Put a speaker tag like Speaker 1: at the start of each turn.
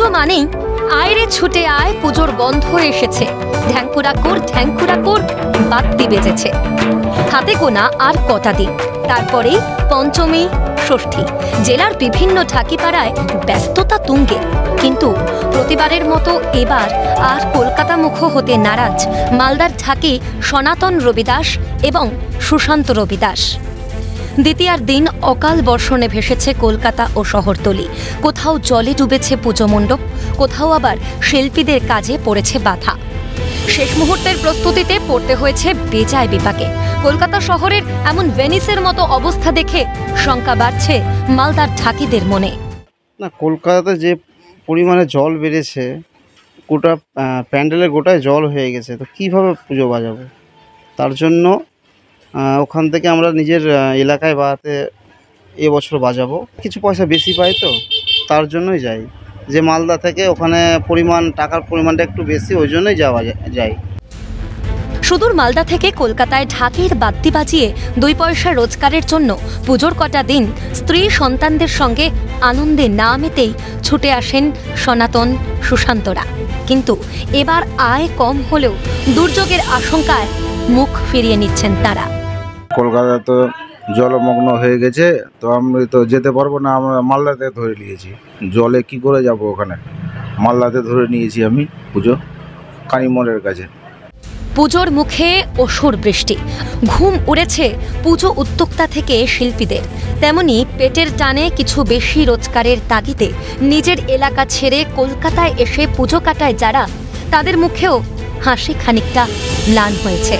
Speaker 1: পুজো মানেই আয়রে ছুটে আয়, পুজোর গন্ধ এসেছে, ঢ্যাঙ্কুরা কোর বাদ্যি বেজেছে। হাতে গোনা আর কটা দিন, তারপরেই পঞ্চমী, ষষ্ঠী। জেলার বিভিন্ন ঢাকিপাড়ায় ব্যস্ততা তুঙ্গে, কিন্তু প্রতিবারের মতো এবার আর কলকাতা মুখ হতে নারাজ মালদার ঢাকি সনাতন রবিদাস এবং সুশান্ত রবিদাস। দ্বিতীয়ার দিন অকাল বর্ষণে ভেসেছে কলকাতা ও শহরতলি। কোথাও জলে ডুবেছে পুজো মণ্ডপ, কোথাও আবার শিল্পীদের কাজে পড়েছে বাধা। শেষ মুহূর্তের প্রস্তুতিতে পড়তে হয়েছে বেজায় বিপাকে। কলকাতা শহরের এমন ভেনিসের মতো অবস্থা দেখে শঙ্কা বাড়ছে মালদার ঢাকিদের মনে।
Speaker 2: না, কলকাতাতে যে পরিমাণে জল বেড়েছে, গোটা প্যান্ডেলের গোটায় জল হয়ে গেছে, তো কীভাবে পুজো বাজাবো? তার জন্য ওখান থেকে আমরা নিজের এলাকায় বাজাতে এবছর বাজাবো। কিছু পয়সা বেশি পাই, তো তার জন্যই যাই। যে মালদা থেকে ওখানে টাকার পরিমাণটা একটু বেশি, ওই জন্যই যাই।
Speaker 1: সুদূর মালদা থেকে কলকাতায় ঢাকির বাদ্যি বাজিয়ে 2 পয়সা রোজগারের জন্য পুজোর কটা দিন স্ত্রী সন্তানদের সঙ্গে আনন্দে না মেতেই ছুটে আসেন সনাতন সুশান্তরা। কিন্তু এবার আয় কম হলেও দুর্যোগের আশঙ্কায় মুখ ফিরিয়ে নিচ্ছেন তারা।
Speaker 3: কলকাতা তো জলমগ্ন হয়ে গেছে, তো আমি তো যেতে পারবো না। আমরা মালদাতে ধরে নিয়েছি, জলে কি করে যাব ওখানে। মালদাতে ধরে নিয়েছি আমি পুজো, কানিমলের কাছে।
Speaker 1: পুজোর মুখে অসুর বৃষ্টি, ঘুম উড়েছে পুজো উদ্যোক্তা থেকে শিল্পীদের। তেমনি পেটের টানে কিছু বেশি রোজগারের তাগিদে নিজের এলাকা ছেড়ে কলকাতায় এসে পুজো কাটায় যারা, তাদের মুখেও হাসি খানিকটা ম্লান হয়েছে।